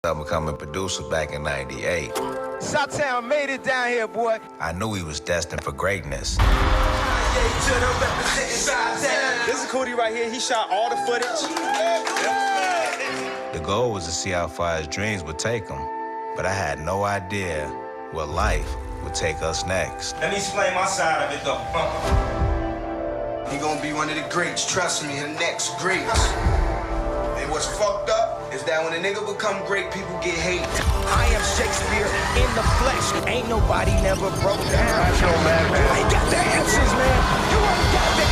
I'm becoming a producer back in '98. Shottown made it down here, boy. I knew he was destined for greatness. This is Coodie right here. He shot all the footage. The goal was to see how far his dreams would take him, but I had no idea what life would take us next. Let me explain my side of it, though. He gonna be one of the greats, trust me, the next greats. And what's fucked up is that when a nigga become great, people get hate. I am Shakespeare in the flesh. Ain't nobody never broke down. I ain't got the answers, man. You ain't got the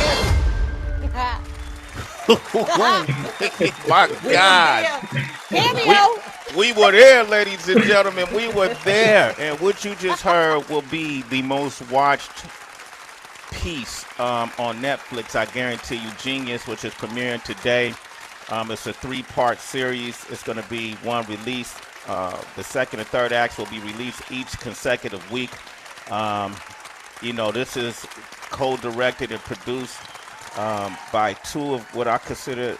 answers. My God. We were there, ladies and gentlemen. We were there. And what you just heard will be the most watched piece on Netflix. I guarantee you, Jeen-Yuhs, which is premiering today. It's a 3-part series. It's going to be one release. The second and third acts will be released each consecutive week. This is co-directed and produced by two of what I consider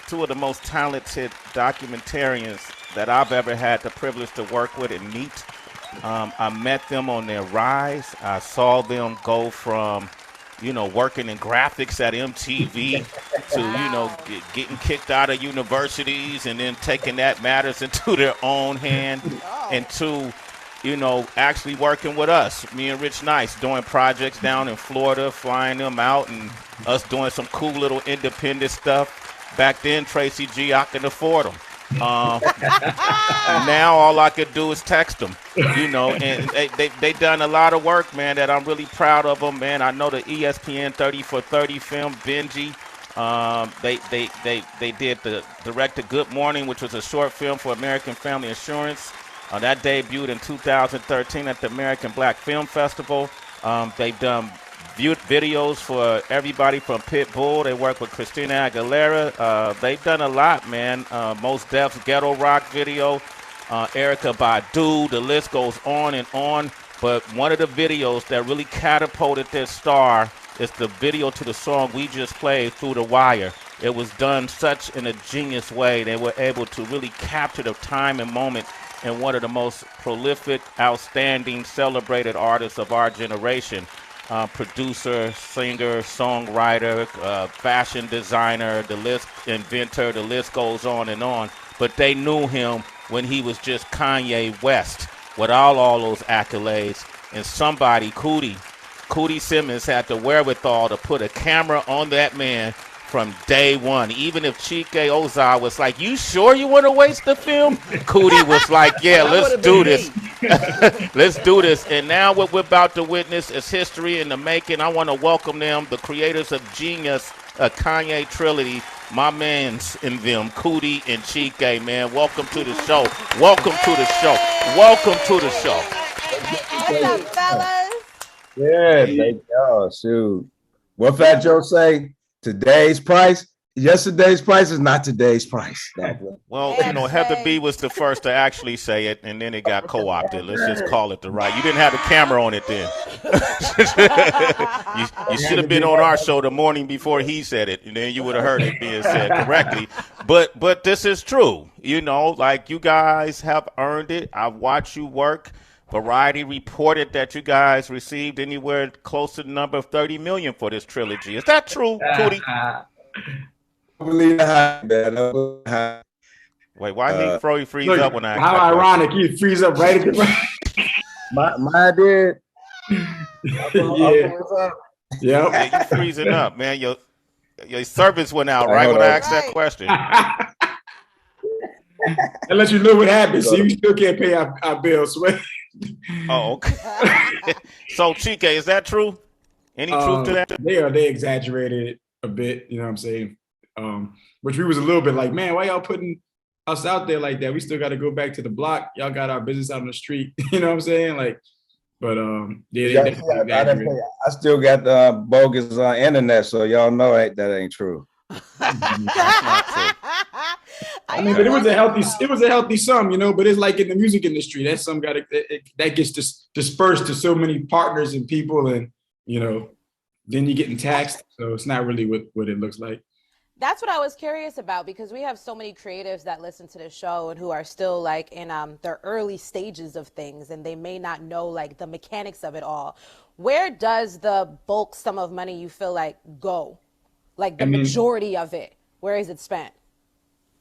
two of the most talented documentarians that I've ever had the privilege to work with and meet. I met them on their rise. I saw them go from, working in graphics at MTV to, getting kicked out of universities and then taking that matters into their own hand and to, actually working with us, me and Rich Nice, doing projects down in Florida, flying them out and us doing some cool little independent stuff. Back then, Tracy G, I could afford them. Now all I could do is text them, and they done a lot of work, man, that I'm really proud of them, man. I know the ESPN 30 for 30 film, Benji. They did the directed Good Morning, which was a short film for American Family Insurance. That debuted in 2013 at the American Black Film Festival. They've done videos for everybody from Pitbull. They work with Christina Aguilera. They've done a lot, man. Mos Def's Ghetto Rock video, Erykah Badu. The list goes on and on. But one of the videos that really catapulted their star is the video to the song we just played, Through the Wire. It was done such in a genius way. They were able to really capture the time and moment in one of the most prolific, outstanding, celebrated artists of our generation. Producer, singer, songwriter, fashion designer, inventor, the list goes on and on. But they knew him when he was just Kanye West without all those accolades. And somebody, Coodie Simmons, had the wherewithal to put a camera on that man from day one. Even if Chike Ozah was like, "You sure you want to waste the film?" Coodie was like, "Yeah, let's do this." Let's do this. And now what we're about to witness is history in the making. I want to welcome them, the creators of Jeen-Yuhs, Kanye Trilogy, my mans in them, Coodie and Chike, man. Welcome to the show. Welcome to the show. Welcome to the show. What's up, fellas? Yeah, thank y'all. Shoot. What Fat Joe say? Today's price? Yesterday's price is not today's price. Well, Heather B was the first to actually say it, and then it got co-opted. Let's just call it the right. You didn't have the camera on it then. you should have been on our show the morning before he said it, and then you would have heard it being said correctly. But this is true. You guys have earned it. I've watched you work. Variety reported that you guys received anywhere close to the number of 30 million for this trilogy. Is that true, Coodie? Believe that, man. Wait, why he freeze up when I how ironic question? You freeze up right at the my did. Yeah, you freezing up, man. Your service went out right when I asked that question. I'll let you know what happened. So you still can't pay our bills. Oh, okay. So Chike, is that true? Any truth to that? They exaggerated it a bit, you know what I'm saying? Which we was a little bit like, man, why y'all putting us out there like that? We still got to go back to the block. Y'all got our business out on the street. You know what I'm saying? I still got the bogus internet, so y'all know that ain't true. I mean, but it was a healthy sum, but it's like in the music industry, that sum that gets dispersed to so many partners and people, and then you're getting taxed. So it's not really what it looks like. That's what I was curious about, because we have so many creatives that listen to the show and who are still like in their early stages of things, and they may not know like the mechanics of it all. Where does the bulk sum of money you feel like go? Like the majority of it, where is it spent?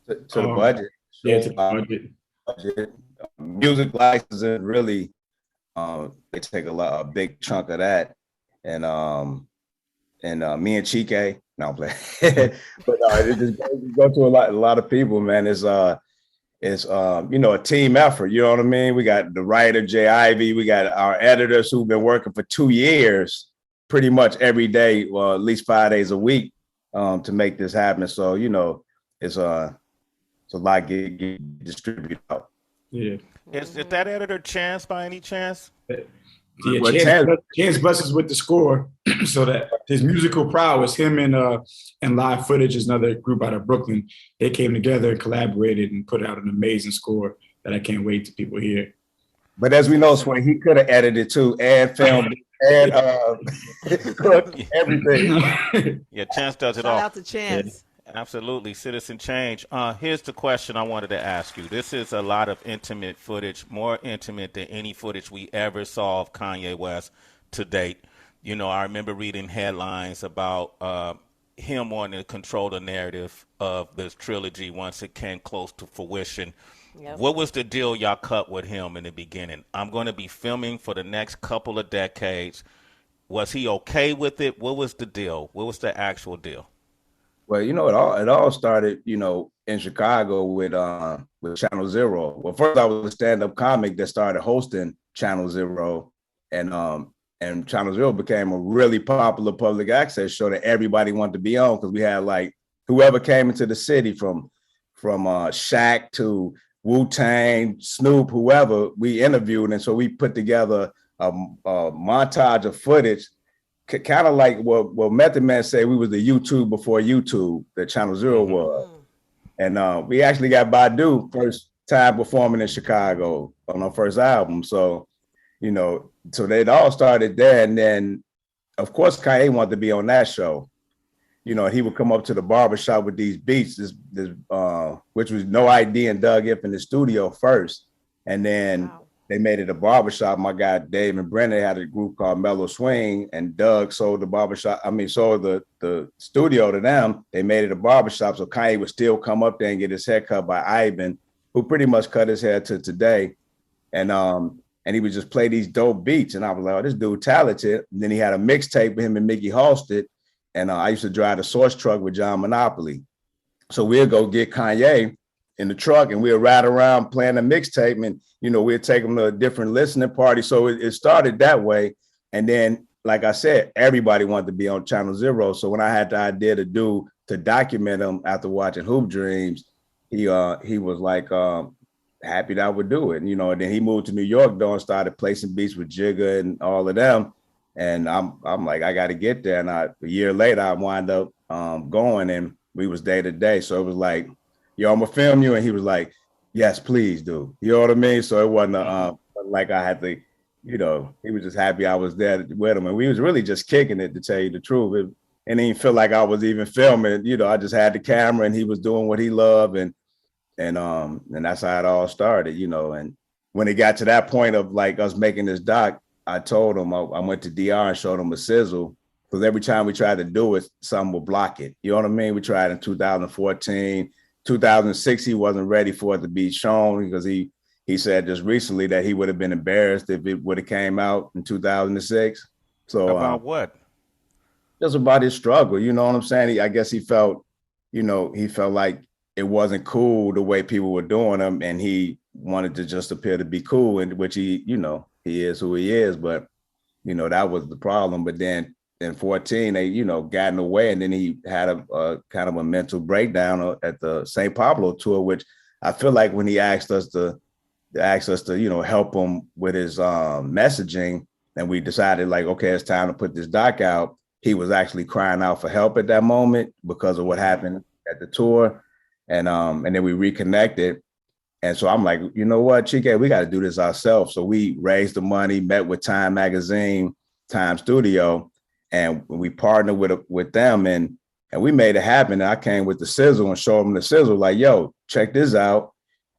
To the budget. Yeah, to the budget. Music licensing really, they take a big chunk of that, and me and Chike, no, I'm playing, but it just go to a lot of people, man. It's you know, a team effort. You know what I mean? We got the writer Jay Ivy, we got our editors who've been working for 2 years, pretty much every day, well, at least 5 days a week, to make this happen. So you know, it's a lot get distributed out. Yeah. Is that editor Chance by any chance? Yeah, Chance blesses with the score, so that his musical prowess, him and Live Footage is another group out of Brooklyn. They came together and collaborated and put out an amazing score that I can't wait to people hear. But as we know, Sway, he could have edited too and filmed and cooked everything. Yeah, Chance does it all. Shout out to Chance. Absolutely. Citizen Change. Here's the question I wanted to ask you. This is a lot of intimate footage, more intimate than any footage we ever saw of Kanye West to date. You know, I remember reading headlines about him wanting to control the narrative of this trilogy once it came close to fruition. Yep. What was the deal y'all cut with him in the beginning? I'm going to be filming for the next couple of decades. Was he okay with it? What was the deal? What was the actual deal? Well, you know, it all started, you know, in Chicago with Channel Zero. Well, first I was a stand-up comic that started hosting Channel Zero, and Channel Zero became a really popular public access show that everybody wanted to be on, because we had like whoever came into the city from Shaq to Wu-Tang, Snoop, whoever we interviewed, and so we put together a montage of footage. Kind of like what Method Man said, we was the YouTube before YouTube, that Channel Zero was. And we actually got Badu first time performing in Chicago on our first album. So, you know, so they'd all started there. And then, of course, Kanye wanted to be on that show. You know, he would come up to the barbershop with these beats, which was No ID and Doug If in the studio first. And then they made it a barbershop. My guy Dave and Brennan had a group called Mellow Swing, and Doug sold the studio to them. They made it a barbershop, so Kanye would still come up there and get his hair cut by Ivan, who pretty much cut his hair to today. And he would just play these dope beats. And I was like, oh, this dude talented. And then he had a mixtape with him and Mickey Halstead. And I used to drive the Source truck with John Monopoly. So we'd go get Kanye in the truck and we'd ride around playing a mixtape, and, you know, we'd take him to a different listening party. So it started that way. And then, like I said, everybody wanted to be on Channel Zero. So when I had the idea to document him after watching Hoop Dreams, he was like happy that I would do it. You know, and then he moved to New York though and started placing beats with Jigga and all of them. And I'm like, I got to get there. And a year later, I wound up going, and we was day to day. So it was like, yo, I'm gonna film you. And he was like, yes, please do. You know what I mean? So it wasn't like I had to, you know, he was just happy I was there with him. And we was really just kicking it, to tell you the truth. It didn't feel like I was even filming. You know, I just had the camera and he was doing what he loved. And that's how it all started, you know. And when it got to that point of like us making this doc, I told him, I went to DR and showed him a sizzle, because every time we tried to do it, something would block it. You know what I mean? We tried in 2014, 2006, he wasn't ready for it to be shown, because he said just recently that he would have been embarrassed if it would have came out in 2006. So about what? Just about his struggle. You know what I'm saying? I guess he felt like it wasn't cool the way people were doing him, and he wanted to just appear to be cool, and which he, you know, he is who he is. But, you know, that was the problem. But then in 2014, they, you know, got in the way, and then he had a kind of a mental breakdown at the St. Pablo tour, which I feel like when he asked us to, you know, help him with his messaging, and we decided like, okay, it's time to put this doc out, he was actually crying out for help at that moment because of what happened at the tour. And then we reconnected. And so I'm like, you know what, Chike, we got to do this ourselves. So we raised the money, met with Time Magazine, Time Studio, and we partnered with them. And And we made it happen. And I came with the sizzle and showed him the sizzle, like, yo, check this out.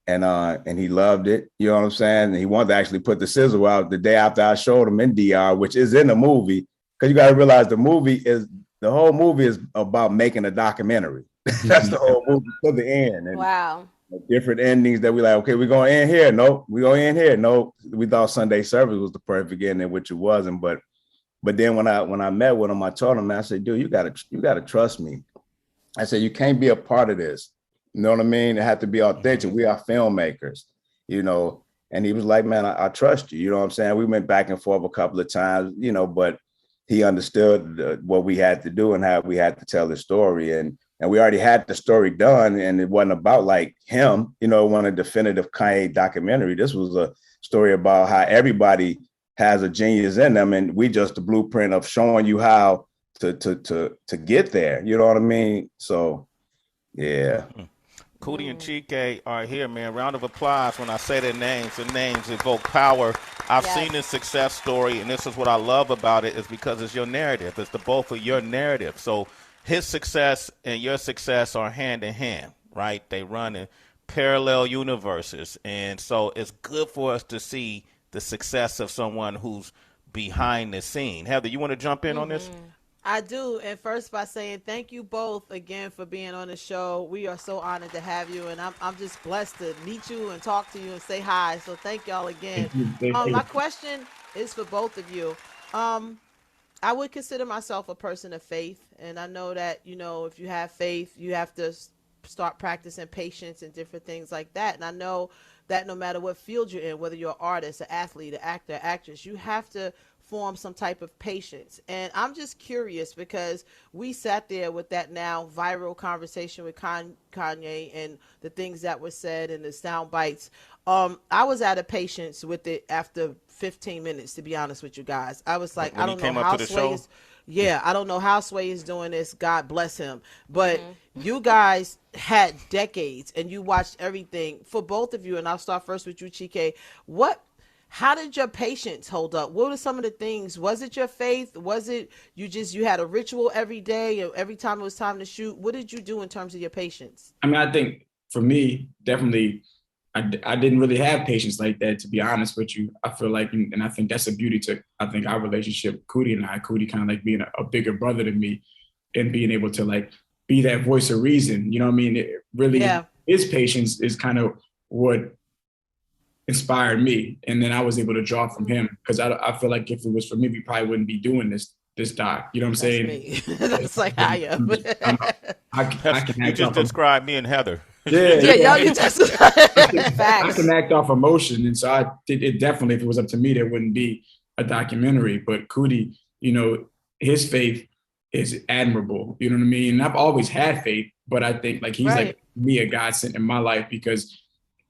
And he loved it. You know what I'm saying? And he wanted to actually put the sizzle out the day after I showed him in DR, which is in the movie. Because you got to realize the whole movie is about making a documentary. That's the whole movie to the end. And wow. Different endings that we like, okay, we're going to end here. Nope. We're going to end here. Nope. We thought Sunday service was the perfect ending, which it wasn't. But then when I met with him, I told him, I said, dude, you gotta trust me. I said, you can't be a part of this. You know what I mean? It had to be authentic. We are filmmakers, you know. And he was like, man, I trust you. You know what I'm saying? We went back and forth a couple of times, you know, but he understood what we had to do and how we had to tell the story. And we already had the story done, and it wasn't about like him, you know, one definitive Kanye documentary. This was a story about how everybody has a genius in them, and we just the blueprint of showing you how to get there. You know what I mean? So, yeah. Coodie and Chike are here, man. Round of applause when I say their names. The names evoke power. I've seen this success story, and this is what I love about it, is because it's your narrative. It's the both of your narrative. So his success and your success are hand in hand, right? They run in parallel universes. And so it's good for us to see the success of someone who's behind the scene. Heather, you want to jump in on this? I do. And first by saying thank you both again for being on the show. We are so honored to have you. And I'm just blessed to meet you and talk to you and say hi. So thank y'all again. Thank you. My question is for both of you. I would consider myself a person of faith. And I know that, you know, if you have faith, you have to start practicing patience and different things like that. And I know that no matter what field you're in, whether you're an artist, an athlete, an actor, actress, you have to form some type of patience. And I'm just curious because we sat there with that now viral conversation with Kanye and the things that were said and the sound bites. I was out of patience with it after 15 minutes, to be honest with you guys. I was like, I don't know how Sway is. Yeah, I don't know how Sway is doing this. God bless him. But you guys had decades and you watched everything. For both of you, and I'll start first with you, Chike. How did your patience hold up? What were some of the things? Was it your faith? Was it you had a ritual every day, every time it was time to shoot? What did you do in terms of your patience? I mean, I think for me, definitely, I didn't really have patience like that, to be honest with you. I feel like, and I think that's a beauty to, I think, our relationship, Coodie and I. Coodie kind of like being a bigger brother to me and being able to like be that voice of reason. You know what I mean? It really, his patience is kind of what inspired me, and then I was able to draw from him, because I feel like if it was for me, we probably wouldn't be doing this doc. You know what I'm saying? Me. That's like I am. I can you just described me and Heather. Yeah, you just I can act off emotion, and so it definitely, if it was up to me, there wouldn't be a documentary. But Coodie, you know, his faith is admirable. You know what I mean? And I've always had faith, but I think like he's like me, a godsend in my life, because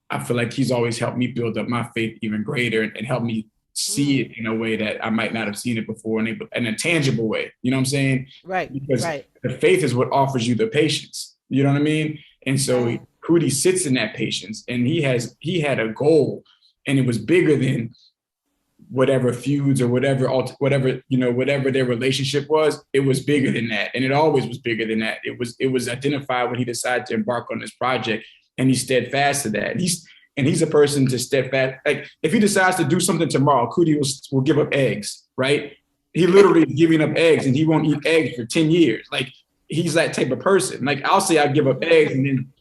I feel like he's always helped me build up my faith even greater and help me see it in a way that I might not have seen it before, and in a tangible way. You know what I'm saying? Right. Because the faith is what offers you the patience. You know what I mean? And so Coodie sits in that patience, and he had a goal, and it was bigger than whatever feuds or whatever their relationship was. It was bigger than that, and it always was bigger than that. It was identified when he decided to embark on this project, and he's steadfast to that. He's a person to steadfast. Like if he decides to do something tomorrow, Coodie will give up eggs, right? He literally is giving up eggs, and he won't eat eggs for 10 years. Like he's that type of person. Like I'll say I give up eggs, and then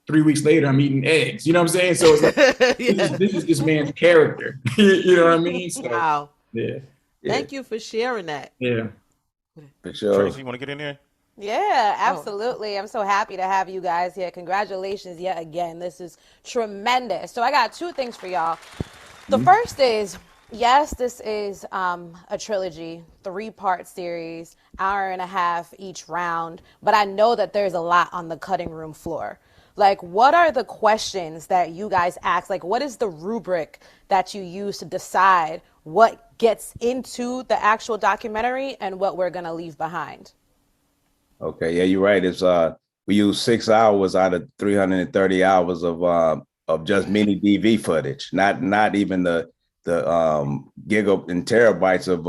3 weeks later I'm eating eggs. You know what I'm saying? So it's like, this is this man's character. You know what I mean? So, wow. Yeah. Thank you for sharing that. Yeah. For sure. Tracy, you want to get in there? Yeah, absolutely. I'm so happy to have you guys here. Congratulations yet again. This is tremendous. So I got two things for y'all. The first is, yes, this is a trilogy, 3-part series, hour and a half each round, but I know that there's a lot on the cutting room floor. Like, what are the questions that you guys ask? Like, what is the rubric that you use to decide what gets into the actual documentary and what we're going to leave behind? Okay, yeah, you're right. It's we use 6 hours out of 330 hours of just mini DV footage, not even the gig and terabytes of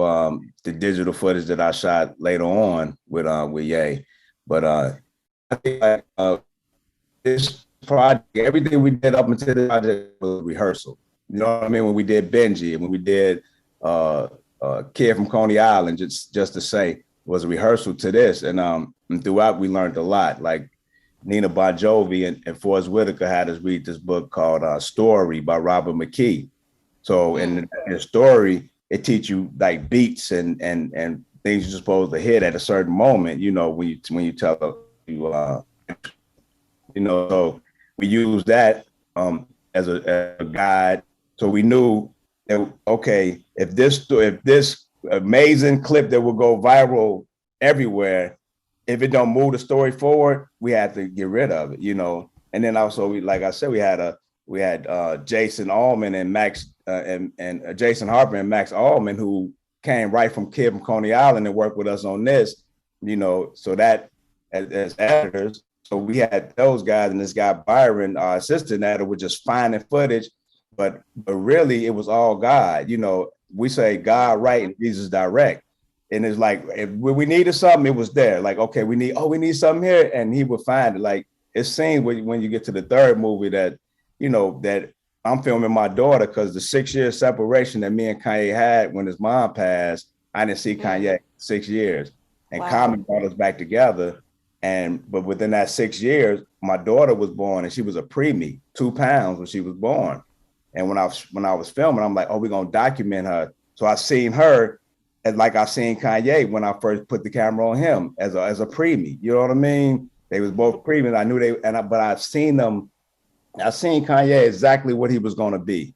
the digital footage that I shot later on with Ye. But I think like, this project, everything we did up until this project was rehearsal. You know what I mean? When we did Benji and when we did Kid from Coney Island, just to say, was a rehearsal to this. And throughout we learned a lot. Like Nina Bon Jovi and Forrest Whitaker had us read this book called Story by Robert McKee. So in the story, it teach you like beats and things you're supposed to hit at a certain moment, you know, when you tell you you know, so we use that as a guide. So we knew that, okay, if this amazing clip that will go viral everywhere, if it don't move the story forward, we had to get rid of it, you know. And then also, like I said, we had Jason Allman and Max and Jason Harper and Max Allman, who came right from Kid from Coney Island and worked with us on this, you know. So that as editors, so we had those guys and this guy Byron, our assistant editor, was just finding footage, but really it was all God. You know, we say God write and Jesus direct. And it's like, if we needed something, it was there. Like, okay, we need something here. And he would find it. Like, it seems when you get to the third movie that, you know, that I'm filming my daughter, because the 6-year separation that me and Kanye had when his mom passed, I didn't see Kanye 6 years. And Common brought us back together. But within that 6 years, my daughter was born and she was a preemie, 2 pounds when she was born. And when I was filming, I'm like, oh, we're gonna document her. So I seen her as like I seen Kanye when I first put the camera on him as a preemie. You know what I mean? They was both preemie. I knew but I've seen them. I seen Kanye exactly what he was gonna be.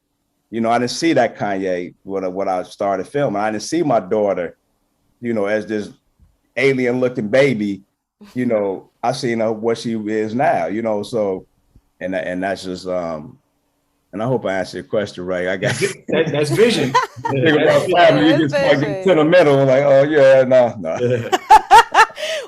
You know, I didn't see that Kanye what I started filming. I didn't see my daughter, you know, as this alien looking baby. You know, I seen her what she is now, you know, so, and that's just, and I hope I answered your question right. I guess that's vision. You just like sentimental, like, oh yeah, no.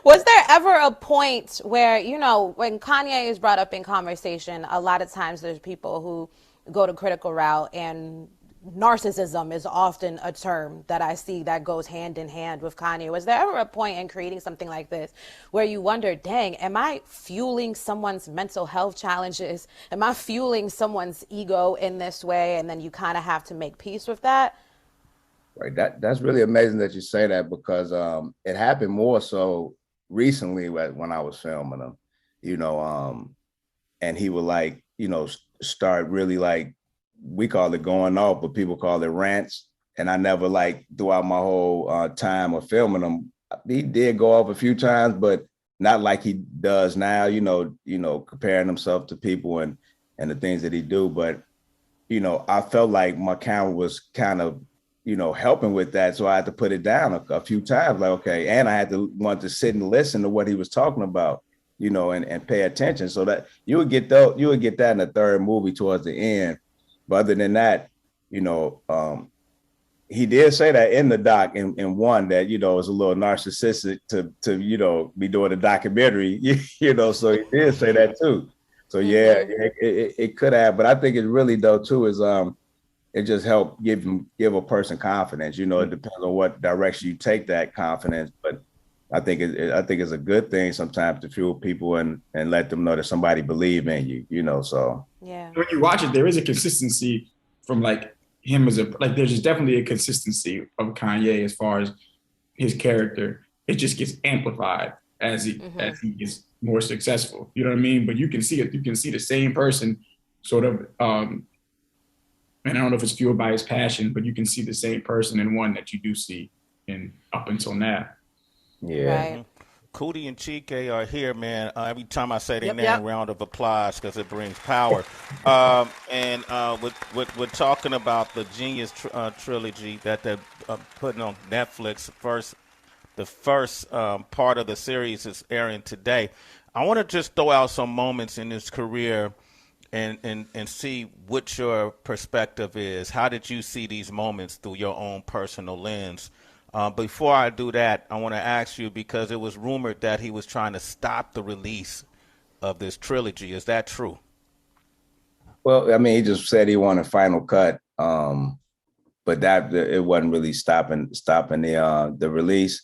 Was there ever a point where, you know, when Kanye is brought up in conversation, a lot of times there's people who go the critical route, and narcissism is often a term that I see that goes hand in hand with Kanye. Was there ever a point in creating something like this where you wonder, dang, am I fueling someone's mental health challenges? Am I fueling someone's ego in this way? And then you kind of have to make peace with that. Right. That's really amazing that you say that, because it happened more so recently when I was filming him, you know, and he would like, you know, start really like, we call it going off, but people call it rants. And I never like throughout my whole time of filming him, he did go off a few times, but not like he does now, you know, comparing himself to people and the things that he do. But, you know, I felt like my camera was kind of, you know, helping with that. So I had to put it down a few times, like, okay. And I had to want to sit and listen to what he was talking about, you know, and pay attention, so that you would get that in the third movie towards the end. But other than that, you know, he did say that in the doc in one that, you know, it's a little narcissistic to you know, be doing a documentary, you know, so he did say that too. So yeah, it could have, but I think it really though too is it just helped give a person confidence. You know, it depends on what direction you take that confidence, but I think it's a good thing sometimes to fuel people and let them know that somebody believe in you, you know, so. Yeah. When you watch it, there is a consistency from like him as there's just definitely a consistency of Kanye as far as his character. It just gets amplified as he gets more successful. You know what I mean? But you can see it. You can see the same person sort of, and I don't know if it's fueled by his passion, but you can see the same person in one that you do see in up until now. Yeah. Right. Coodie and Chike are here, man. Every time I say their name, round of applause, because it brings power. And we're talking about the Jeen-Yuhs trilogy that they're putting on Netflix. The first part of the series is airing today. I want to just throw out some moments in his career and see what your perspective is. How did you see these moments through your own personal lens? Before I do that, I want to ask you, because it was rumored that he was trying to stop the release of this trilogy. Is that true? Well, I mean, he just said he wanted a final cut, but that it wasn't really stopping the release.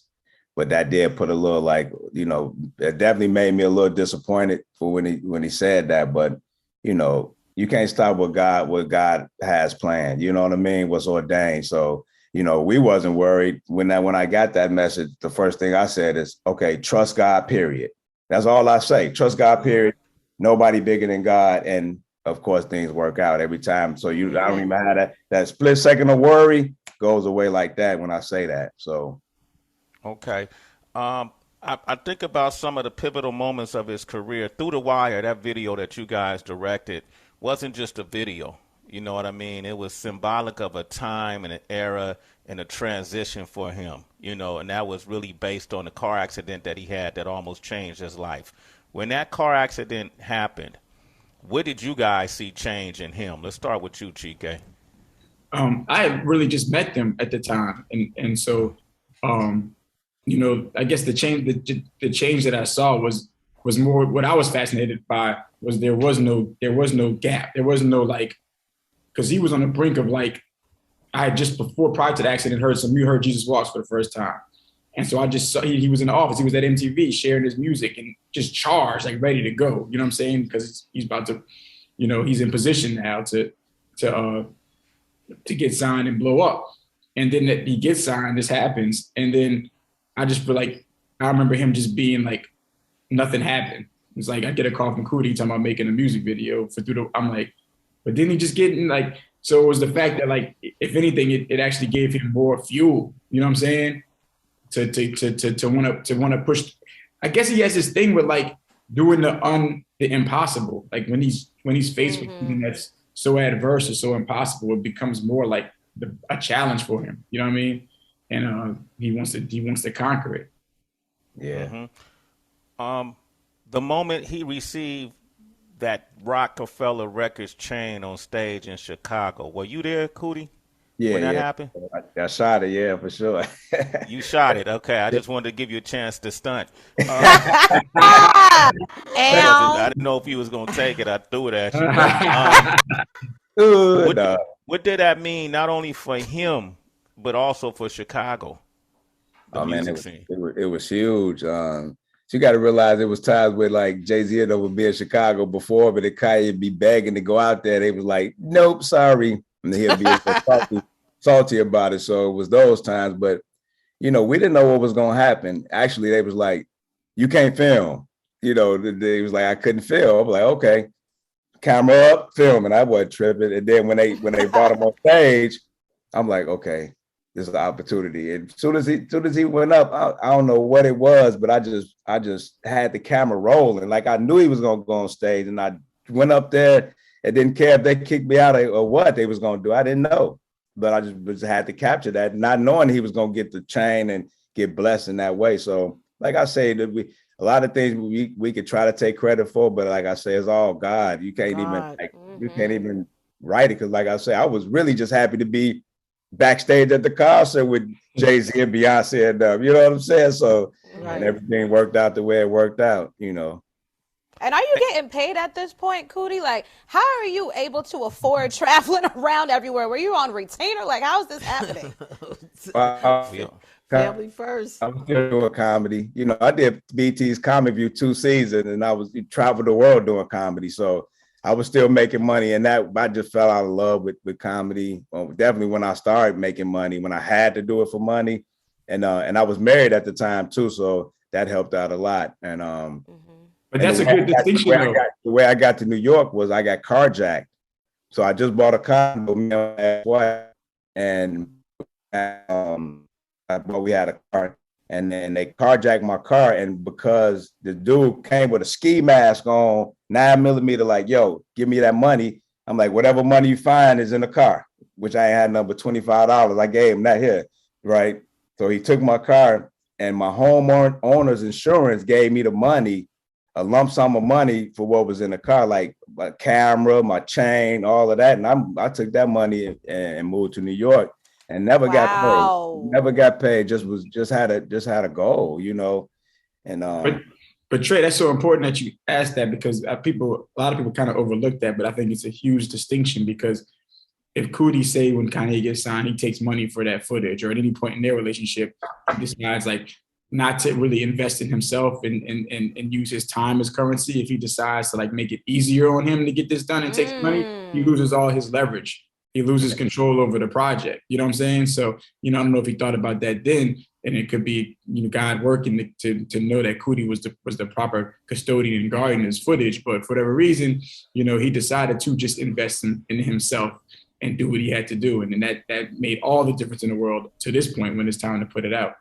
but that did put a little like, you know, it definitely made me a little disappointed for when he said that. But, you know, you can't stop what God has planned. You know what I mean? What's ordained. So, you know, we wasn't worried when I got that message. The first thing I said is, okay, trust God, period. That's all I say. Trust God, period. Nobody bigger than God. And of course, things work out every time. So I don't even have that split second of worry goes away like that when I say that. So. Okay. I think about some of the pivotal moments of his career. Through the Wire, that video that you guys directed wasn't just a video. You know what I mean? It was symbolic of a time and an era and a transition for him, you know, and that was really based on the car accident that he had that almost changed his life. When that car accident happened, what did you guys see change in him? Let's start with you, Chike. I had really just met them at the time. And so, you know, I guess the change that I saw was more what I was fascinated by was there was no gap. There was no like, because he was on the brink of like, I had just prior to the accident heard You Heard Jesus Walks for the first time. And so I just saw he was in the office. He was at MTV sharing his music and just charged, like ready to go. You know what I'm saying? Because he's about to, you know, he's in position now to get signed and blow up. And then that he gets signed, this happens. And then I just feel like, I remember him just being like, nothing happened. It's like, I get a call from Coodie talking about making a music video I'm like, but didn't he just get in like, so it was the fact that like, if anything, it actually gave him more fuel, you know what I'm saying? To want to push. I guess he has this thing with like doing the impossible. Like when he's faced with something that's so adverse or so impossible, it becomes more like a challenge for him. You know what I mean? And he wants to conquer it. Yeah. The moment he received that Rockefeller Records chain on stage in Chicago, were you there, Coodie? Yeah, when that happened? I shot it, yeah, for sure. You shot it, okay. I just wanted to give you a chance to stunt. I didn't know if you was gonna take it. I threw it at you. What did that mean, not only for him, but also for Chicago? Oh man, it was huge. You got to realize it was times where like Jay-Z would be in Chicago before, but Kanye be begging to go out there. They was like, nope, sorry. And he'll be salty about it. So it was those times. But, you know, we didn't know what was going to happen. Actually, they was like, you can't film. You know, they was like, I couldn't film. I was like, okay, camera up, film. And I wasn't tripping. And then when they brought him on stage, I'm like, okay, this is the opportunity. And as soon as he went up, I don't know what it was, but I just had the camera rolling. Like I knew he was going to go on stage, and I went up there and didn't care if they kicked me out or what they was going to do. I didn't know, but I just had to capture that, not knowing he was going to get the chain and get blessed in that way. So like I say, that a lot of things we could try to take credit for, but like I say, it's all God. You can't you can't even write it. Cause like I say, I was really just happy to be backstage at the concert with Jay-Z and Beyonce and you know what I'm saying? So and everything worked out the way it worked out, you know. And are you getting paid at this point, Coodie? Like, how are you able to afford traveling around everywhere? Were you on retainer? Like, how is this happening? Family first. I'm still doing comedy. You know, I did BT's Comedy View 2 seasons, and I traveled the world doing comedy. So I was still making money, and that I just fell out of love with comedy. Definitely when I started making money, when I had to do it for money, and I was married at the time too, so that helped out a lot. And but that's a good distinction. The way I got to New York was I got carjacked, so I just bought a condo, and we had a car. And then they carjacked my car, and because the dude came with a ski mask on, 9mm, like, yo, give me that money. I'm like, whatever money you find is in the car, which I ain't had nothing but $25. I gave him that here, right? So he took my car, and my homeowner's insurance gave me the money, a lump sum of money for what was in the car, like my camera, my chain, all of that. And I took that money and moved to New York. And never got paid. Just had a goal, you know. And but Trey, that's so important that you asked that, because a lot of people kind of overlook that, but I think it's a huge distinction, because if Coodie say when Kanye gets signed, he takes money for that footage, or at any point in their relationship, he decides like, not to really invest in himself and use his time as currency. If he decides to like make it easier on him to get this done and takes money, he loses all his leverage. He loses control over the project. You know what I'm saying? So, I don't know if he thought about that then, and it could be, God working to know that Coodie was the proper custodian and guardian of his footage. But for whatever reason, he decided to just invest in himself and do what he had to do. And then that made all the difference in the world to this point when it's time to put it out.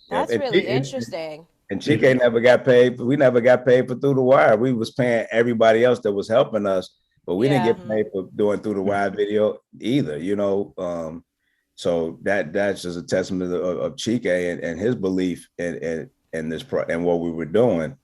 That's really interesting. And Chike never got paid. We never got paid for Through the Wire. We was paying everybody else that was helping us, but we didn't get paid for doing Through the Wire video either, So that's just a testament of Chike and his belief in this and what we were doing.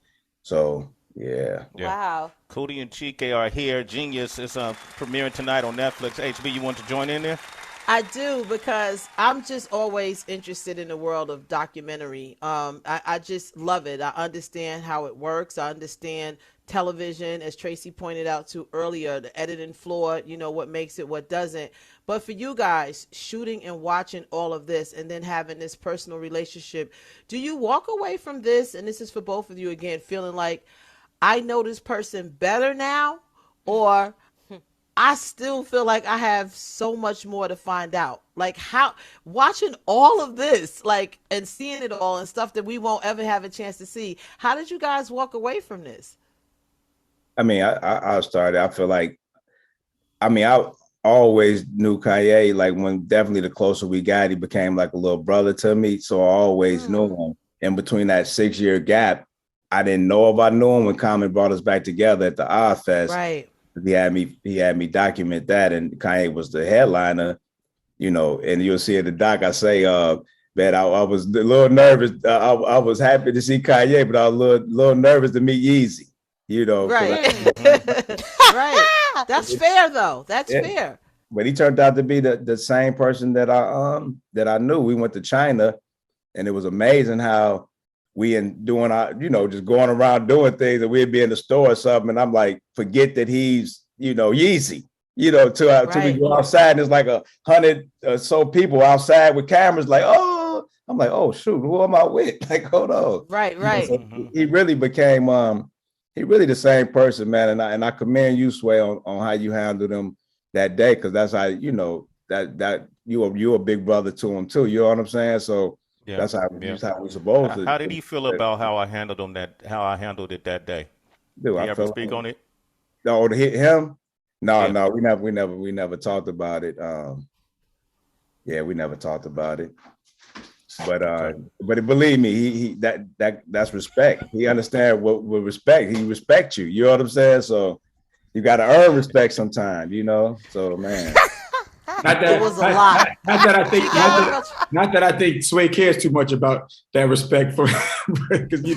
So yeah. Wow. Coodie and Chike are here. Jeen-Yuhs is premiering tonight on Netflix. HB, you want to join in there? I do, because I'm just always interested in the world of documentary. I just love it. I understand how it works. I understand television, as Tracy pointed out to earlier, the editing floor, what makes it, what doesn't. But for you guys, shooting and watching all of this and then having this personal relationship, do you walk away from this, and this is for both of you again, feeling like, I know this person better now, or I still feel like I have so much more to find out? Like, how, watching all of this, like, and seeing it all and stuff that we won't ever have a chance to see, how did you guys walk away from this? I mean, I started, I feel like, I always knew Kanye, like when definitely the closer we got, he became like a little brother to me. So I always knew him. In between that 6-year gap, I didn't know if I knew him when Common brought us back together at the Odd Fest. Right. He had me document that, and Kanye was the headliner, and you'll see in the doc, I say, man, I was a little nervous. I was happy to see Kanye, but I was a little nervous to meet Yeezy, Right. Right. That's fair though. That's fair. But he turned out to be the same person that I knew. We went to China, and it was amazing how we doing our, just going around doing things, and we'd be in the store or something, and I'm like, forget that he's, Yeezy, till we go outside, and there's like 100 or so people outside with cameras, like, oh, I'm like, oh shoot, who am I with? Like, hold on. Right. So he really became, he really the same person, man, and I commend you, Sway, on how you handled him that day, because that's how, that you're a big brother to him too. You know what I'm saying? So. Yeah, that's how we're supposed to. How did he feel about how I handled it that day? Dude, you ever speak on it? No, to hit him? No, we never talked about it. We never talked about it. But believe me, that's respect. He understands what respect. He respects you. You know what I'm saying? So you got to earn respect sometimes. So man. It was a lot. Not that I think Sway cares too much about that respect for, because you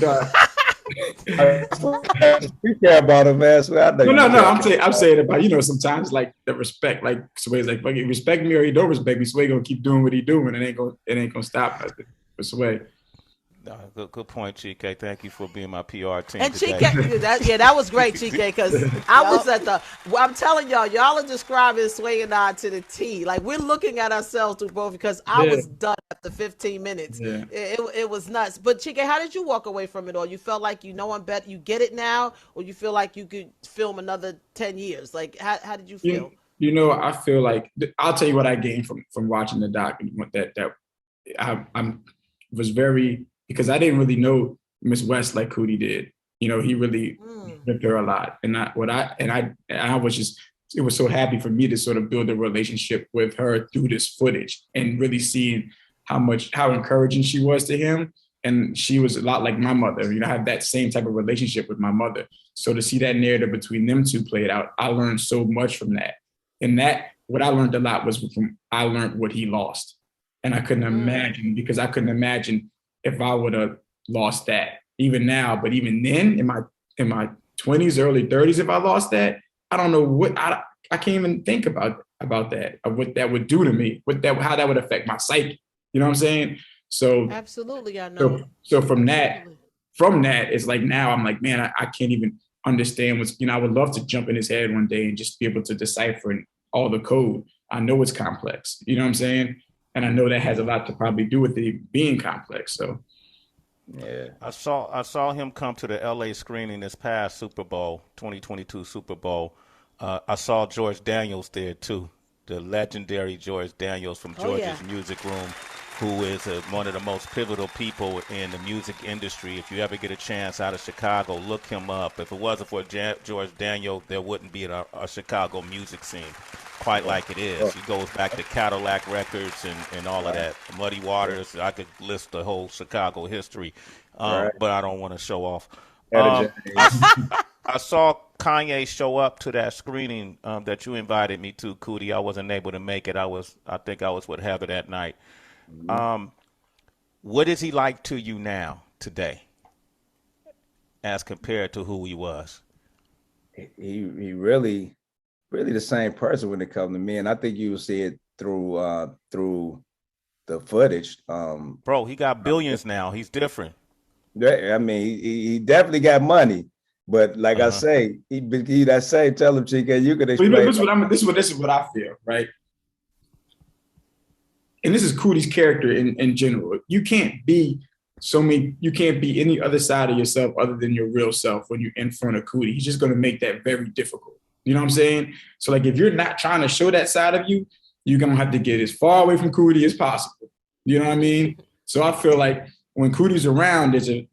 care about him, man. So I'm saying about sometimes like the respect, like Sway's like, fucking respect me or he don't respect me. Sway gonna keep doing what he doing, and it ain't gonna stop nothing for Sway. Good point, Chike. Thank you for being my PR team. And Chike, that was great, Chike, because I was I'm telling y'all are describing Sway and I to the T. Like, we're looking at ourselves through both, because I was done after 15 minutes. Yeah. It was nuts. But Chike, how did you walk away from it all? You felt like I'm better, you get it now, or you feel like you could film another 10 years? Like, how did you feel? I feel like, I'll tell you what I gained from watching the doc, and that I was very, because I didn't really know Miss West like Coodie did. He really ripped her a lot. And I was just, it was so happy for me to sort of build a relationship with her through this footage, and really seeing how encouraging she was to him. And she was a lot like my mother. I have that same type of relationship with my mother. So to see that narrative between them two played out, I learned so much from that. And what I learned a lot was I learned what he lost. And I couldn't imagine, because I couldn't imagine if I would have lost that, even now, but even then in my 20s, early 30s, if I lost that, I don't know what, I can't even think about that, of what that would do to me, how that would affect my psyche. You know what I'm saying? So absolutely, I know. So from that, it's like, now I'm like, man, I can't even understand what's, I would love to jump in his head one day and just be able to decipher all the code. I know it's complex, you know what I'm saying? And I know that has a lot to probably do with it being complex. So Yeah. I saw him come to the LA screening this past Super Bowl, 2022 Super Bowl. I saw George Daniels there too, the legendary George Daniels from George's Music Room, who is one of the most pivotal people in the music industry. If you ever get a chance out of Chicago, look him up. If it wasn't for George Daniels, there wouldn't be a Chicago music scene quite like it is. He goes back to Cadillac Records and all of that. Muddy Waters, I could list the whole Chicago history, but I don't want to show off. I saw Kanye show up to that screening that you invited me to, Coodie. I wasn't able to make it. I think I was with Heather that night. What is he like to you now, today, as compared to who he was? He really the same person when it comes to me, and I think you will see it through the footage. Bro, he got billions now. He's different. I mean, he definitely got money, but like I say, he that same. Tell him, Chike, you can explain. This is what I feel, right? And this is Coodie's character in general. You can't be any other side of yourself other than your real self when you're in front of Coodie. He's just going to make that very difficult. You know what I'm saying? So like, if you're not trying to show that side of you, you're going to have to get as far away from Coodie as possible. You know what I mean? So I feel like when Coodie's around, there's a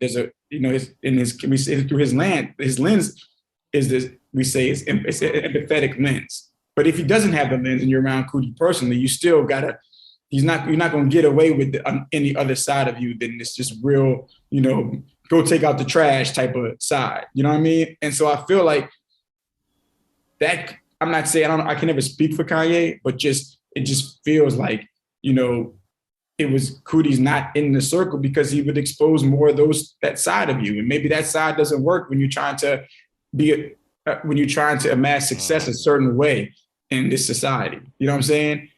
we say through his lens is this, we say it's an empathetic lens. But if he doesn't have the lens and you're around Coodie personally, you still gotta, you're not going to get away with any other side of you than this just real, go take out the trash type of side. You know what I mean? And so I feel like that, I'm not saying, I can never speak for Kanye, but it just feels like, it was Coodie's not in the circle because he would expose more of that side of you. And maybe that side doesn't work when you're trying to amass success a certain way in this society. You know what I'm saying?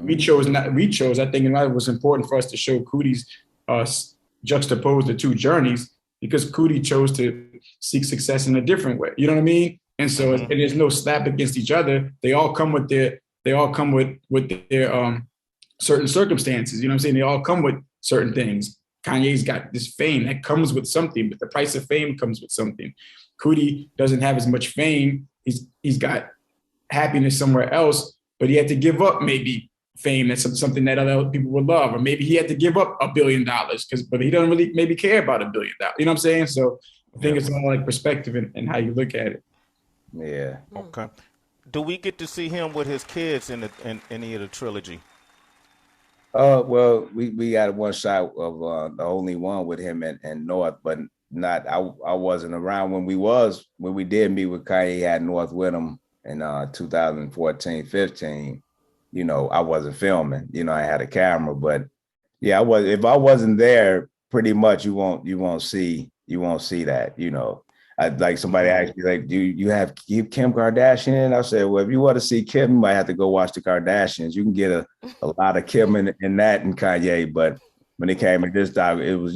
We chose, I think it was important for us to show Coodie's juxtapose the two journeys because Coodie chose to seek success in a different way. You know what I mean? And so and there's no slap against each other. They all come with their certain circumstances. You know what I'm saying? They all come with certain things. Kanye's got this fame that comes with something, but the price of fame comes with something. Coodie doesn't have as much fame. He's got happiness somewhere else, but he had to give up maybe fame. That's something that other people would love, or maybe he had to give up $1 billion but he doesn't really maybe care about $1 billion. You know what I'm saying? So I think it's all like perspective and how you look at it. Yeah. Okay. Do we get to see him with his kids in any of the trilogy? Well, we got one shot of the only one with him and North, but not. I wasn't around when we did meet with Kanye. He had North with him in 2014, 15. I wasn't filming. I had a camera, but yeah, I was. If I wasn't there, pretty much you won't see that. Like somebody asked me, like, do you have Kim Kardashian? I said, well, if you want to see Kim, you might have to go watch the Kardashians. You can get a lot of Kim in that and Kanye. But when it came to this doc, it was,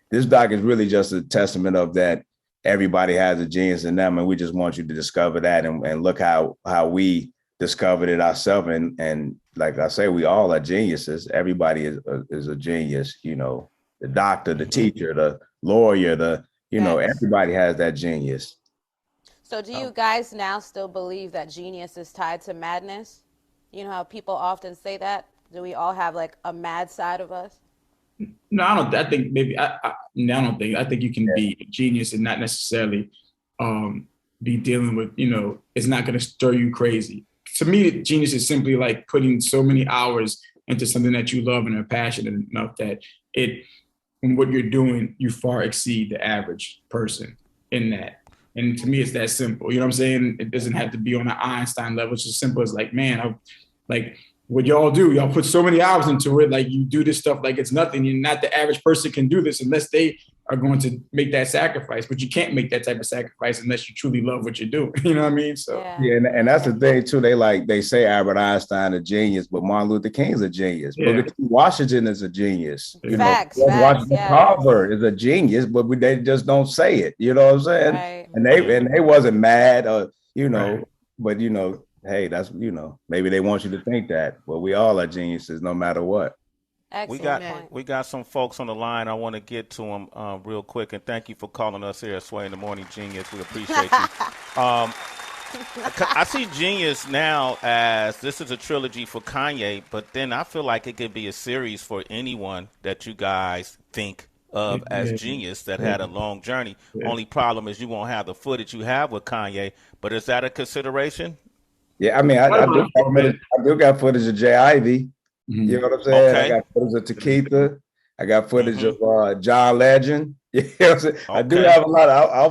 this doc is really just a testament of that everybody has a genius in them. And we just want you to discover that and look how we discovered it ourselves. And like I say, we all are geniuses. Everybody is a genius, the doctor, the teacher, the lawyer, everybody has that genius. So do you guys now still believe that genius is tied to madness? You know how people often say that? Do we all have like a mad side of us? No, I don't. I think maybe I don't think. I think you can be a genius and not necessarily be dealing with, it's not going to stir you crazy. To me, genius is simply like putting so many hours into something that you love and are passionate enough that in what you're doing, you far exceed the average person in that. And to me, it's that simple. You know what I'm saying? It doesn't have to be on an Einstein level. It's as simple as like, man, what y'all do, y'all put so many hours into it. Like you do this stuff like it's nothing. And not the average person can do this unless they are going to make that sacrifice. But you can't make that type of sacrifice unless you truly love what you're doing. You know what I mean? So yeah, and that's the thing too. They say Albert Einstein a genius, but Martin Luther King's a genius. Yeah. Booker T. Washington is a genius. Facts. Washington Carver is a genius, but they just don't say it. You know what I'm saying? Right. And they wasn't mad, but hey, that's maybe they want you to think that. But we all are geniuses, no matter what. Excellent. We got some folks on the line. I want to get to them real quick, and thank you for calling us here at Sway in the Morning, Jeen-Yuhs. We appreciate you. I see Jeen-Yuhs now as this is a trilogy for Kanye, but then I feel like it could be a series for anyone that you guys think of as Jeen-Yuhs that had a long journey. Only problem is you won't have the footage you have with Kanye, but is that a consideration? Yeah, I mean, I do got footage of Jay Ivy. You know what I'm saying? Okay. I got footage of Takitha. I got footage of John Legend. You know what I'm saying? I do have a lot. I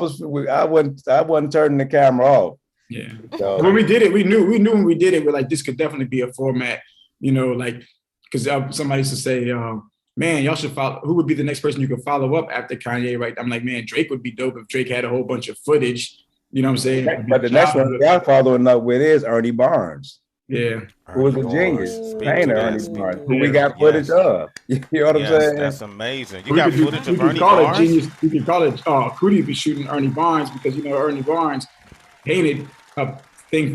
wasn't turning the camera off. Yeah. So, when we did it, we knew when we did it, we're like, this could definitely be a format, you know, like, because somebody used to say, man, y'all should follow, who would be the next person you could follow up after Kanye, right? I'm like, man, Drake would be dope if Drake had a whole bunch of footage, you know what I'm saying? But the next one y'all following up with is Ernie Barnes. Yeah. Who was a genius. Painter Ernie Barnes, who we got footage of. You know what I'm saying? That's amazing. You got footage of Ernie Barnes? We can call it, Coodie be shooting Ernie Barnes because, you know, Ernie Barnes painted a thing,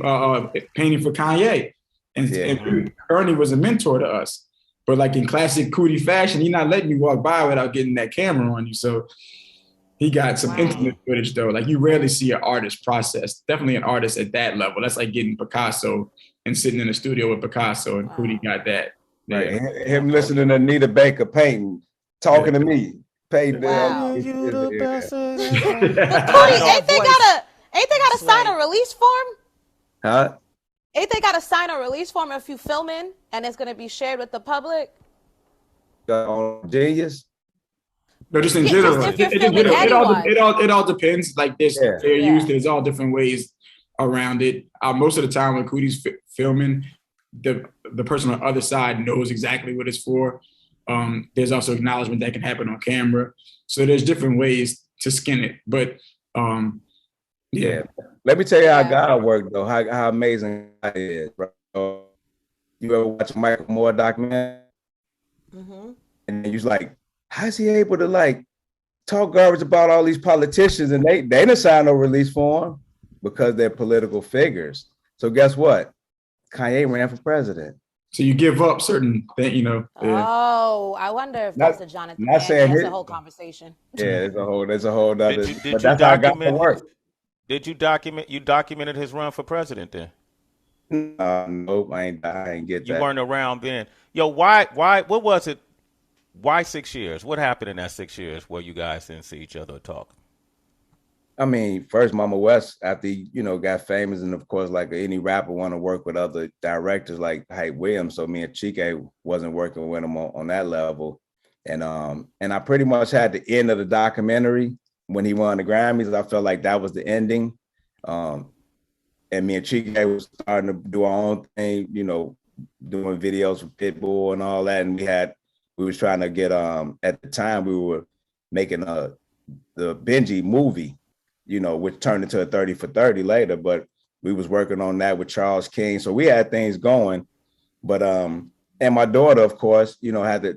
painting for Kanye. And Ernie was a mentor to us. But like in classic Coodie fashion, he's not letting you walk by without getting that camera on you. So he got some intimate footage though. Like you rarely see an artist process. Definitely an artist at that level. That's like getting Picasso and sitting in the studio with Picasso, and Coodie got that. Right. Him listening to Anita Baker painting, talking to me. Painting. Wow. You the best. Coodie, ain't they got to sign a release form? Huh? Ain't they got to sign a release form if you filming and it's going to be shared with the public? Jeen-Yuhs? No, just in general. It all depends. Like there's fair use. There's all different ways around it. Most of the time when Coodie's filming, the person on the other side knows exactly what it's for. There's also acknowledgement that can happen on camera. So there's different ways to skin it. But yeah. Let me tell you how God worked though, how amazing God is. Right? You ever watch a Michael Moore documentary? And you're like, how's he able to like talk garbage about all these politicians and they didn't sign no release form because they're political figures. So guess what? Kanye ran for president. So you give up certain things, you know. Oh, I wonder if that's a Jonathan. That's a whole conversation. Yeah, there's a whole other. Did you document? Did you documented his run for president then? Nope, I ain't get that. You weren't around then. Yo, why, what was it? Why 6 years? What happened in that 6 years where you guys didn't see each other or talk? I mean, first Mama West, after he, got famous, and of course, like any rapper want to work with other directors like Hype Williams. So me and Chike wasn't working with him on that level. And I pretty much had the end of the documentary when he won the Grammys. I felt like that was the ending. And me and Chike was starting to do our own thing, doing videos for Pitbull and all that. And we was trying to get, at the time we were making the Benji movie, which turned into a 30 for 30 later, but we was working on that with Charles King. So we had things going, but, and my daughter, of course, had to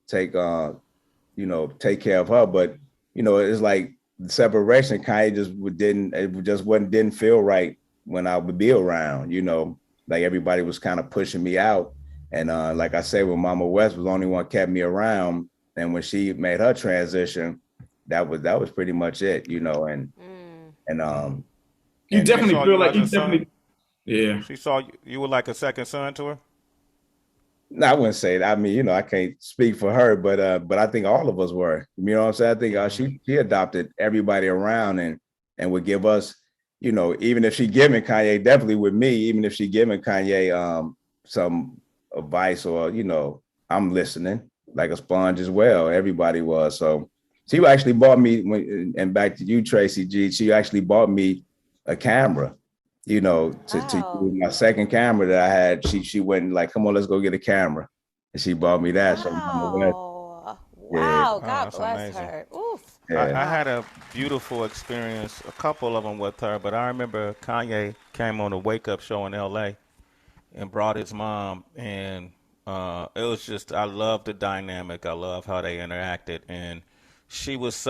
take care of her, but, it's like the separation kind of didn't feel right when I would be around, like everybody was kind of pushing me out. And like I said, when Mama West was the only one kept me around, and when she made her transition, that was pretty much it, you definitely feel like yeah. She saw you were like a second son to her. No, I wouldn't say that. I mean, I can't speak for her, but I think all of us were. You know what I'm saying? I think she adopted everybody around and would give us, even if she giving Kanye, definitely with me, even if she giving Kanye some advice or, I'm listening like a sponge as well. Everybody was. So she actually bought me, and back to you, Tracy G, she actually bought me a camera, to use my second camera that I had. She went and like, come on, let's go get a camera. And she bought me that. Wow. Wow. God bless her. Oof. Yeah. I had a beautiful experience, a couple of them with her, but I remember Kanye came on a Wake Up show in LA and brought his mom, and it was just, I love the dynamic. I love how they interacted, and she was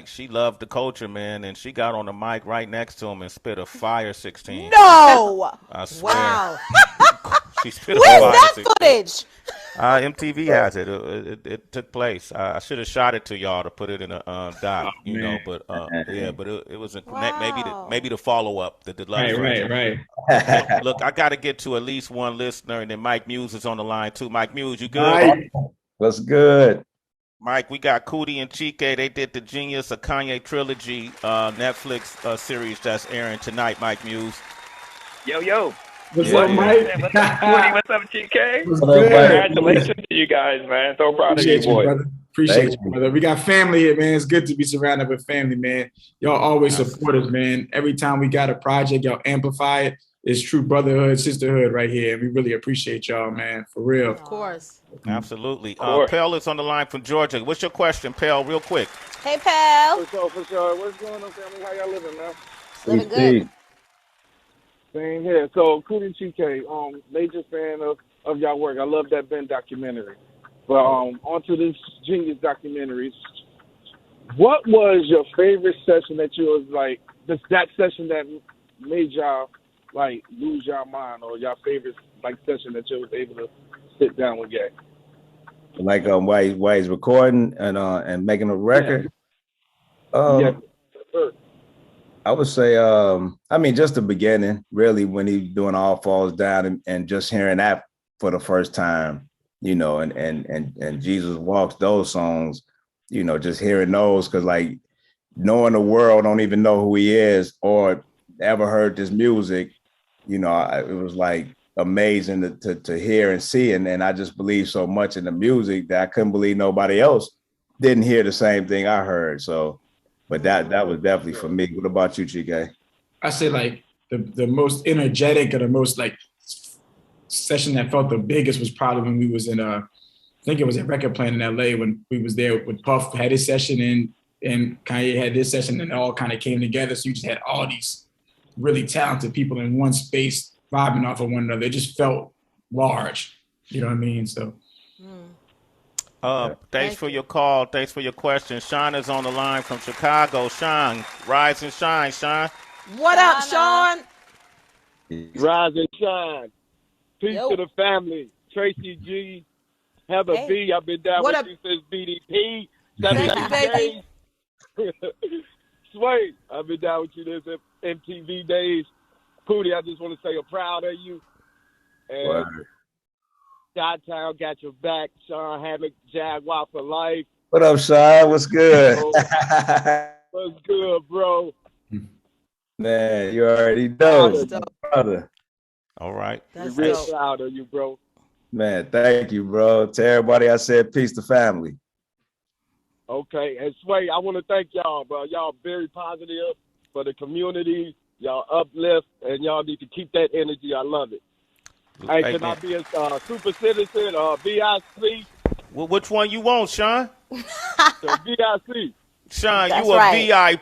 she loved the culture, man, and she got on the mic right next to him and spit a fire 16. No! I swear. Wow. She spit Where's on that fire. footage? MTV has it. It took place. I should have shot it to y'all to put it in a doc, you know. But yeah, but it was Wow. maybe the follow up, the deluxe version. Right. Look, I got to get to at least one listener, and then Mike Muse is on the line too. Mike Muse, you good? Right. What's good? Mike, we got Coodie and Chike. They did the Jeen-Yuhs, a Kanye Trilogy Netflix series that's airing tonight. Mike Muse. Yo. What's up, Mike? What's up, Coodie? What's up, Chike? What's good? Congratulations to you guys, man. So proud of you, boy. Brother. Appreciate you, brother. We got family here, man. It's good to be surrounded with family, man. Y'all always support us, man. Every time we got a project, y'all amplify it. It's true brotherhood, sisterhood right here. And we really appreciate y'all, man. For real. Of course. Absolutely. Pell is on the line from Georgia. What's your question, Pell, real quick? Hey, pal. For sure. What's going on, family? How y'all living, man? Living good. Same here. So, Coodie and Chike, major fan of y'all work. I love that Ben documentary. But onto this Jeen-Yuhs documentary. What was your favorite session that you was like, that session that made y'all like lose y'all mind, or your favorite like session that you was able to sit down with Gay? Like why he's recording and making a record. Yeah. I would say I mean just the beginning, really, when he's doing All Falls Down and just hearing that for the first time, you know, and Jesus Walks, those songs, you know, just hearing those, because like knowing the world don't even know who he is or ever heard this music, you know, it was like amazing to hear and see. And I just believe so much in the music that I couldn't believe nobody else didn't hear the same thing I heard. So, but that was definitely for me. What about you, Chike? I say like the most energetic or the most like session that felt the biggest was probably when we was in I think it was at Record Plant in LA when we was there with Puff had his session and Kanye had this session, and it all kind of came together. So you just had all these really talented people in one space vibing off of one another. It just felt large. You know what I mean? So thanks for your call. Thanks for your question. Sean is on the line from Chicago. Sean, rise and shine, Sean. What up, Sean? Rise and shine. Peace to the family. Tracy G, Heather B. I've been down with you since BDP. Thank you, baby. Sway, I've been down with you this MTV days. Coodie, I just want to say I'm proud of you. And Chi-Town got your back. Sean Hammock, Jaguar for life. What up, Sean? What's good? What's good, bro? Man, you already know, brother. All right. We're real proud of you, bro. Man, thank you, bro. To everybody, I said peace to family. Okay, and Sway, I want to thank y'all, bro. Y'all very positive for the community. Y'all uplift, and y'all need to keep that energy. I love it. Hey, can I be a super citizen or VIC? Well, which one you want, Sean? So VIC. Sean, you a VIP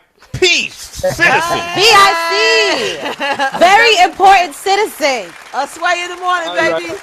citizen. VIC. Very important citizen. A Sway in the morning, baby.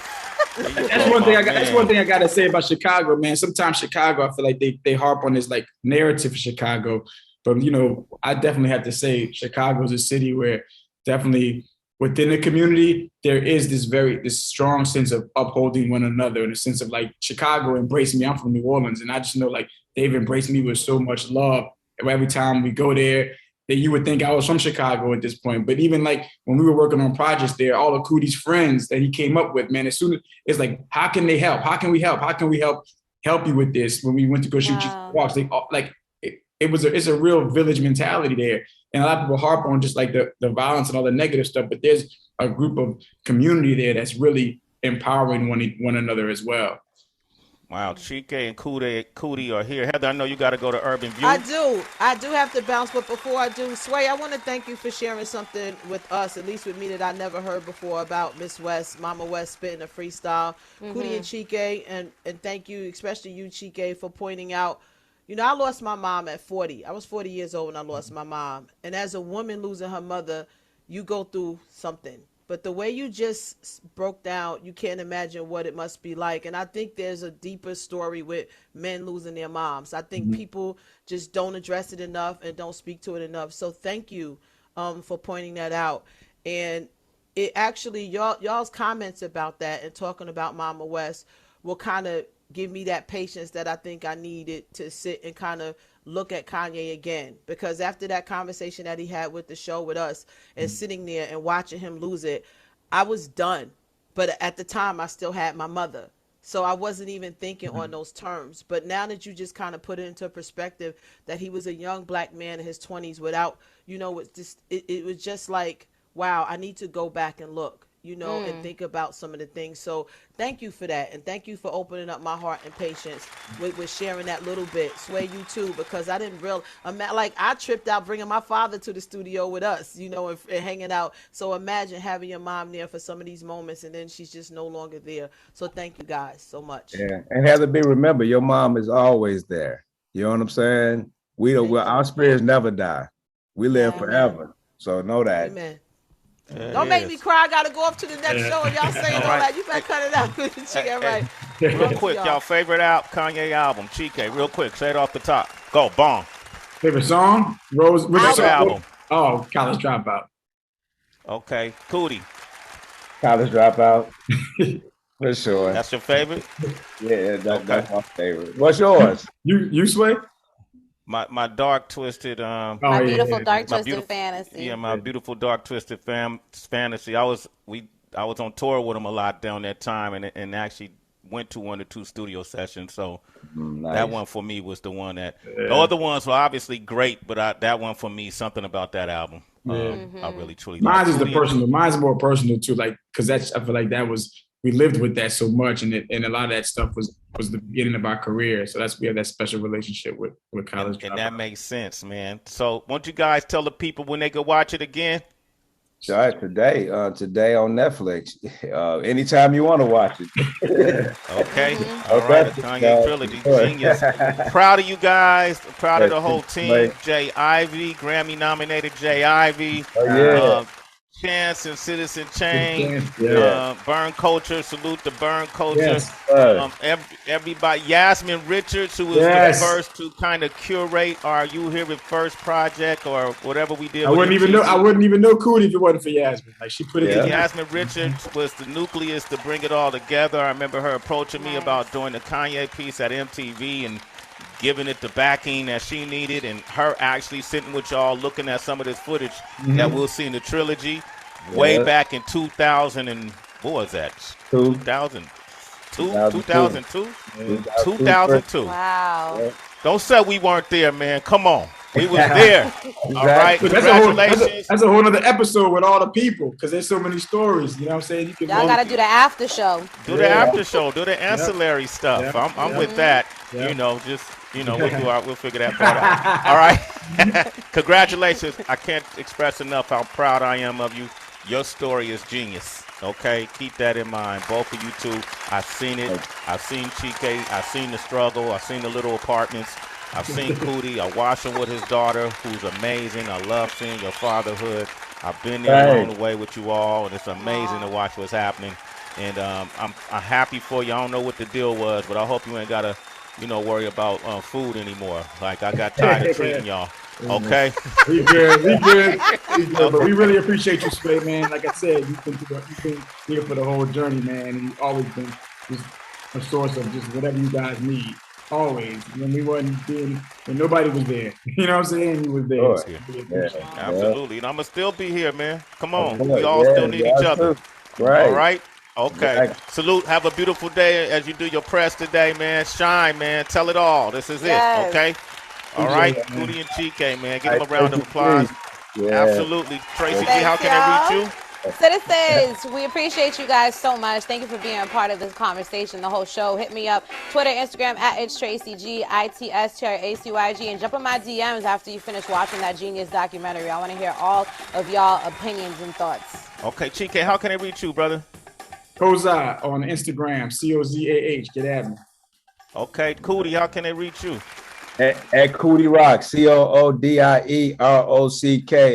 That's one thing I gotta say about Chicago, man. Sometimes Chicago, I feel like they harp on this like narrative of Chicago, but you know, I definitely have to say Chicago is a city where definitely within the community there is this strong sense of upholding one another, in a sense of like Chicago embraced me. I'm from New Orleans, and I just know like they've embraced me with so much love. Every time we go there, that you would think I was from Chicago at this point. But even like when we were working on projects there, all of Coodie's friends that he came up with, man, as soon as it's like, how can they help? How can we help? How can we help you with this? When we went to go shoot walks, it's a real village mentality there. And a lot of people harp on just like the violence and all the negative stuff, but there's a group of community there that's really empowering one another as well. Wow, Chike and Coodie are here. Heather, I know you got to go to Urban View. I do have to bounce, but before I do, Sway, I want to thank you for sharing something with us, at least with me, that I never heard before about Miss West, Mama West spitting a freestyle. Coodie and Chike, and thank you, especially you, Chike, for pointing out, you know, I lost my mom at 40. I was 40 years old when I lost my mom. And as a woman losing her mother, you go through something. But the way you just broke down, you can't imagine what it must be like. And I think there's a deeper story with men losing their moms. I think people just don't address it enough and don't speak to it enough. So thank you for pointing that out. And it actually y'all's comments about that and talking about Mama West will kind of give me that patience that I think I needed to sit and kind of look at Kanye again, because after that conversation that he had with the show with us and sitting there and watching him lose it, I was done. But at the time I still had my mother, so I wasn't even thinking on those terms. But now that you just kind of put it into perspective that he was a young black man in his 20s without, it was just like, wow, I need to go back and look, and think about some of the things. So thank you for that. And thank you for opening up my heart and patience with sharing that little bit. Sway, you too, because I didn't realize, like, I tripped out bringing my father to the studio with us, and hanging out. So imagine having your mom there for some of these moments, and then she's just no longer there. So thank you guys so much. Yeah. And Heather B, remember, your mom is always there. You know what I'm saying? Our spirits never die. We live forever. So know that. Amen. Don't make me cry. I got to go up to the next show and y'all saying all that. You better cut it out. Right. Real quick, y'all favorite Kanye album, Chike, real quick. Say it off the top. Go, bomb. Favorite song? Rose. Album. Oh, College Dropout. Okay. Coodie. College Dropout. For sure. That's your favorite? Yeah, that's my favorite. What's yours? You Sway? My dark twisted my beautiful dark twisted fantasy. Yeah, my beautiful dark twisted fantasy. I was on tour with him a lot down that time, and actually went to 1 or 2 studio sessions. So that one for me was the one that the other ones were obviously great, but that one for me, something about that album. I really truly. Mine is the personal. Mine's more personal too, like because I feel like that was. We lived with that so much, and a lot of that stuff was the beginning of our career. So we have that special relationship with College Dropout. And that makes sense, man. So, won't you guys tell the people when they could watch it again? Sure, today on Netflix. Anytime you want to watch it. Okay. All right. Kanye Trilogy, Jeen-Yuhs. Proud of you guys. Proud of the whole team. Jay Ivy, Grammy nominated Jay Ivy. Chance and Citizen Chain, Burn Culture, salute the Burn Culture. Yes, everybody, Yasmin Richards, who was the first to kind of curate our You Hear It First project or whatever we did. I wouldn't even know Coodie if it wasn't for Yasmin. Like she put it together. Yasmin Richards was the nucleus to bring it all together. I remember her approaching me about doing the Kanye piece at MTV and giving it the backing that she needed, and her actually sitting with y'all looking at some of this footage that we'll see in the trilogy way back in 2000 and what was that? 2002? 2002. Wow. Don't say we weren't there, man. Come on. We was there. All right. Congratulations. That's a whole other episode with all the people because there's so many stories. You know what I'm saying? Y'all got to do the after show. Do the after show. Do the ancillary stuff. I'm with that. We'll figure that part out. All right. Congratulations. I can't express enough how proud I am of you. Your story is genius. Okay, keep that in mind. Both of you two. I've seen it. I've seen Chike. I've seen the struggle. I've seen the little apartments. I've seen Coodie. I watched him with his daughter, who's amazing. I love seeing your fatherhood. I've been there along the way with you all, and it's amazing to watch what's happening. And I'm happy for you. I don't know what the deal was, but I hope you ain't gotta, worry about food anymore. Like I got tired of treating y'all. Okay. We good. But we really appreciate you, Sway, man. Like I said, you've been here for the whole journey, man, and you've always been just a source of just whatever you guys need. Always. When nobody was there. You know what I'm saying? You was there. Absolutely. And I'm going to still be here, man. Come on. We all still need each other. Right. All right? Okay. Right. Salute. Have a beautiful day as you do your press today, man. Shine, man. Tell it all. This is it. Okay? All right. Coodie and Chike, man. Give them a round of applause. Yeah. Absolutely. Tracy G, how can I reach you? Citizens, we appreciate you guys so much. Thank you for being a part of this conversation, the whole show. Hit me up, Twitter, Instagram, It's Tracy G, ITSTRACYG, and jump in my DMs after you finish watching that Genius documentary. I want to hear all of y'all opinions and thoughts. Okay, Chike, how can I reach you, brother? Ozah on Instagram, COZAH. Get at me. Okay, Coodie, how can they reach you? At Coodie Rock, COODIEROCK.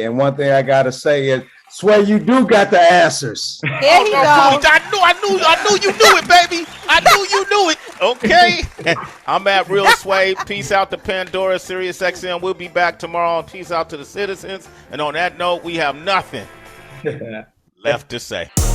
And one thing I gotta say is, Sway, you do got the answers. There you go. I knew you knew it, baby. I knew you knew it. Okay. I'm at Real Sway. Peace out to Pandora, Sirius XM. We'll be back tomorrow. Peace out to the citizens. And on that note, we have nothing. left to say.